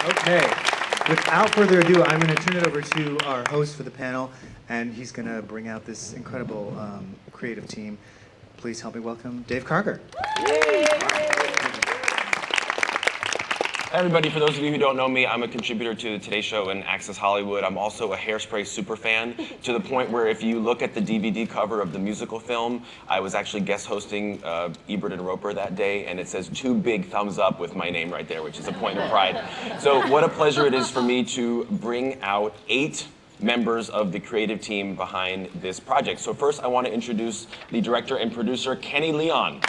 Okay, without further ado, I'm going to turn it over to our host for the panel, and he's going to bring out this incredible creative team. Please help me welcome Dave Karger. Hi everybody, for those of you who don't know me, I'm a contributor to the Today Show and Access Hollywood. I'm also a Hairspray superfan, to the point where if you look at the DVD cover of the musical film, I was actually guest hosting Ebert and Roper that day, and it says 2 big thumbs up with my name right there, which is a point of pride. So what a pleasure it is for me to bring out 8 members of the creative team behind this project. So first I want to introduce the director and producer, Kenny Leon.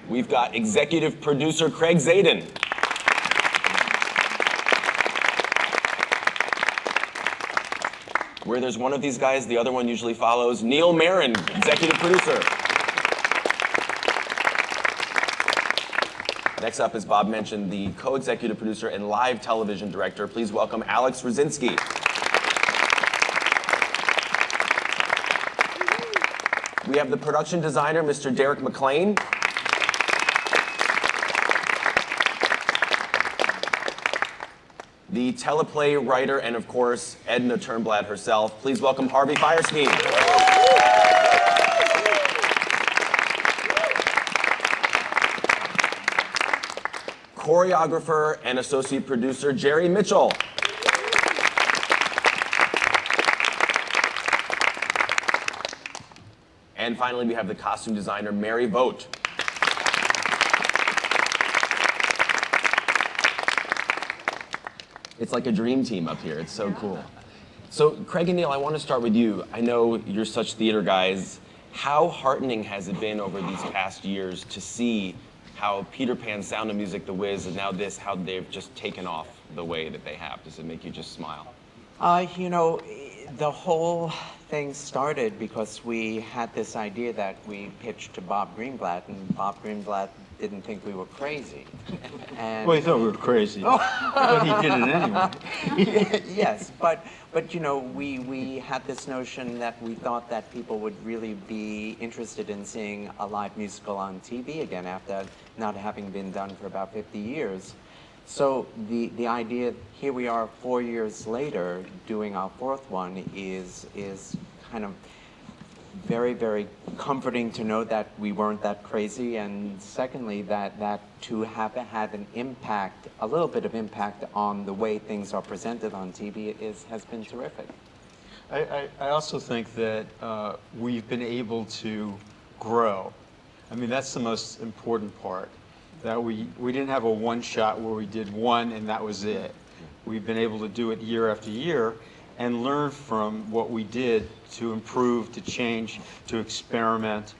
We've got executive producer Craig Zadan. Where there's one of these guys, the other one usually follows. Neil Meron, executive producer. Next up, as Bob mentioned, the co-executive producer and live television director. Please welcome Alex Rudzinski. We have the production designer, Mr. Derek McLane. The teleplay writer and, of course, Edna Turnblad herself. Please welcome Harvey Fierstein. Choreographer and associate producer Jerry Mitchell. And finally, we have the costume designer Mary Vogt. It's like a dream team up here. It's so cool. So Craig and Neil, I want to start with you. I know you're such theater guys. How heartening has it been over these past years to see how Peter Pan, Sound of Music, The Wiz, and now this, how they've just taken off the way that they have? Does it make you just smile? You know, the whole thing started because we had this idea that we pitched to Bob Greenblatt, and Bob Greenblatt didn't think we were crazy. And Well, he thought we were crazy, but he did it anyway. yes, but you know, we had this notion that we thought that people would really be interested in seeing a live musical on TV again after not having been done for about 50 years. So the idea, here we are 4 years later doing our 4th one, is kind of very, very comforting to know that we weren't that crazy, and secondly, that to have had an impact, a little bit of impact on the way things are presented on TV has been terrific. I also think that we've been able to grow. I mean, that's the most important part. That we didn't have a one shot where we did one and that was it. We've been able to do it year after year and learn from what we did to improve, to change, to experiment,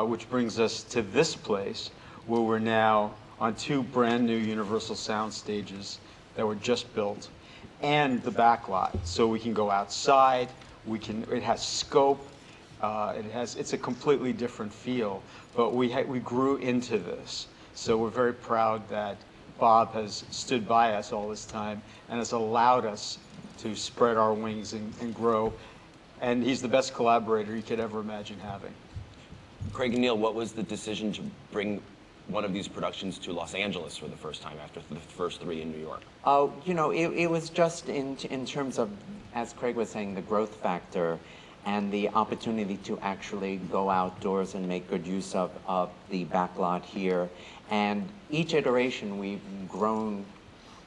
which brings us to this place where we're now on 2 brand new Universal Sound stages that were just built, and the backlot, so we can go outside. It has scope. It's a completely different feel. But we grew into this, so we're very proud that Bob has stood by us all this time and has allowed us to spread our wings and grow. And he's the best collaborator you could ever imagine having. Craig and Neil, what was the decision to bring one of these productions to Los Angeles for the first time after the first 3 in New York? You know, it was just in terms of, as Craig was saying, the growth factor and the opportunity to actually go outdoors and make good use of the backlot here. And each iteration we've grown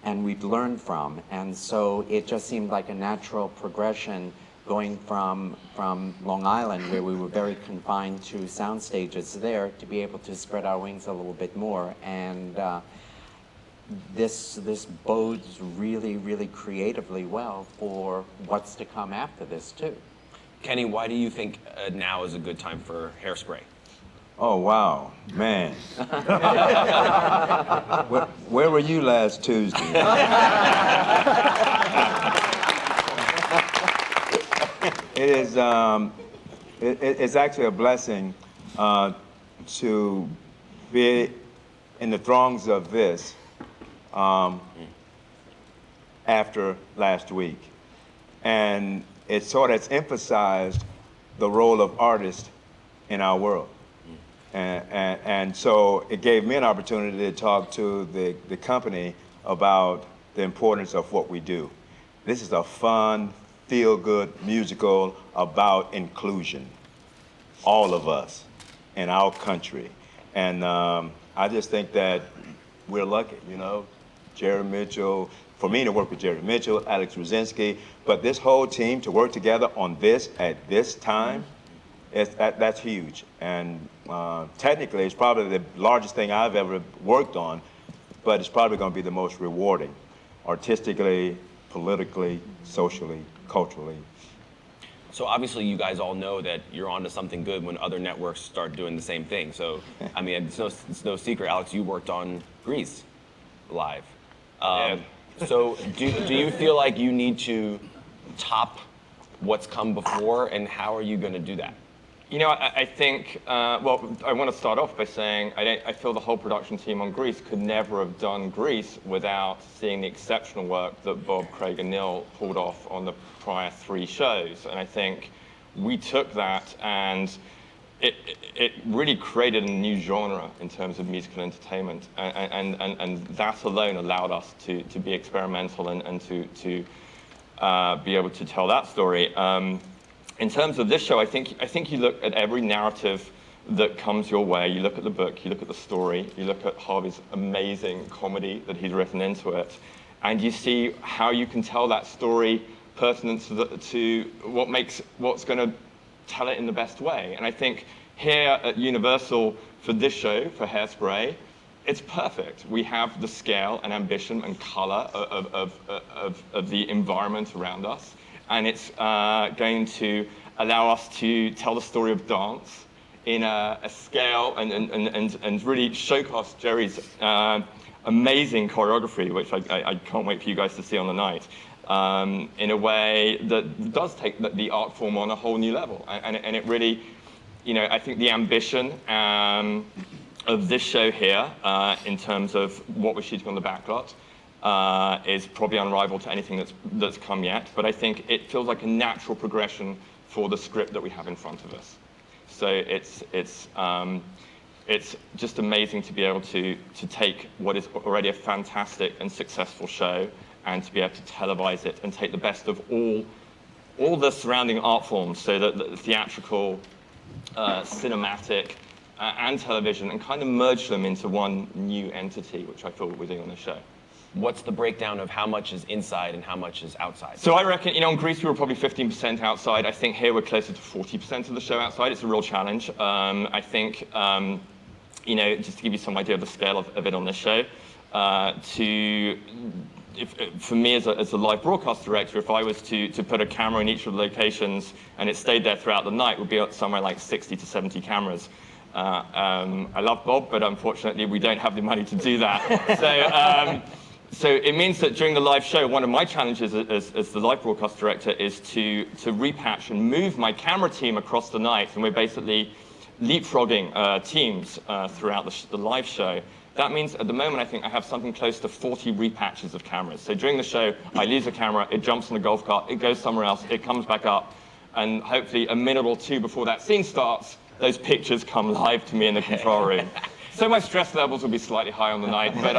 and we've learned from. And so it just seemed like a natural progression going from Long Island, where we were very confined to sound stages there, to be able to spread our wings a little bit more. And this bodes really, really creatively well for what's to come after this too. Kenny, why do you think now is a good time for Hairspray? Oh, wow, man. Where were you last Tuesday? It's actually a blessing to be in the throngs of this after last week. And it's emphasized the role of artists in our world. And so it gave me an opportunity to talk to the company about the importance of what we do. This is a fun, feel-good musical about inclusion, all of us in our country. And I just think that we're lucky, you know, Jerry Mitchell, for me to work with Jerry Mitchell, Alex Rudzinksi, but this whole team to work together on this at this time, that's huge. And technically, it's probably the largest thing I've ever worked on, but it's probably going to be the most rewarding, artistically, politically, socially, culturally. So obviously you guys all know that you're onto something good when other networks start doing the same thing. So, I mean, it's no secret, Alex, you worked on Grease live. So do you feel like you need to top what's come before, and how are you going to do that? You know, I think, well, I want to start off by saying I feel the whole production team on Grease could never have done Grease without seeing the exceptional work that Bob, Craig, and Neil pulled off on the prior 3 shows. And I think we took that, and it really created a new genre in terms of musical entertainment. And that alone allowed us to be experimental and to be able to tell that story. In terms of this show, I think you look at every narrative that comes your way. You look at the book, you look at the story, you look at Harvey's amazing comedy that he's written into it, and you see how you can tell that story pertinent to what's going to tell it in the best way. And I think here at Universal, for this show, for Hairspray, it's perfect. We have the scale and ambition and color of the environment around us. And it's going to allow us to tell the story of dance in a scale and really showcase Jerry's amazing choreography, which I can't wait for you guys to see on the night, in a way that does take the art form on a whole new level. And it really, you know, I think the ambition of this show here, in terms of what we're shooting on the backlot, is probably unrivaled to anything that's come yet, but I think it feels like a natural progression for the script that we have in front of us. So it's just amazing to be able to take what is already a fantastic and successful show and to be able to televise it and take the best of all the surrounding art forms, so that the theatrical, cinematic, and television, and kind of merge them into one new entity, which I feel we're doing on the show. What's the breakdown of how much is inside and how much is outside? So I reckon, you know, in Greece we were probably 15% outside. I think here we're closer to 40% of the show outside. It's a real challenge. I think, you know, just to give you some idea of the scale of it on this show, for me as a live broadcast director, if I was to put a camera in each of the locations and it stayed there throughout the night, we'd be at somewhere like 60 to 70 cameras. I love Bob, but unfortunately we don't have the money to do that. So it means that during the live show, one of my challenges as the live broadcast director is to repatch and move my camera team across the night, and we're basically leapfrogging teams throughout the live show. That means at the moment I think I have something close to 40 repatches of cameras. So during the show, I lose a camera, it jumps on a golf cart, it goes somewhere else, it comes back up, and hopefully a minute or two before that scene starts, those pictures come live to me in the control room. So my stress levels will be slightly high on the night, but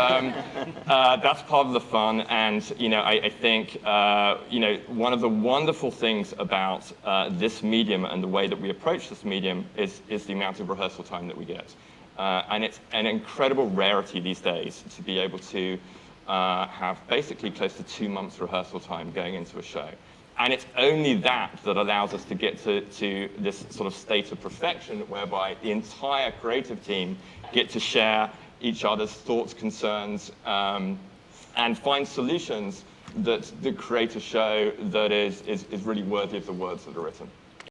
that's part of the fun. And you know, I think you know, one of the wonderful things about this medium and the way that we approach this medium is the amount of rehearsal time that we get. And it's an incredible rarity these days to be able to have basically close to 2 months rehearsal time going into a show. And it's only that allows us to get to this sort of state of perfection whereby the entire creative team get to share each other's thoughts, concerns, and find solutions that create a show that is really worthy of the words that are written.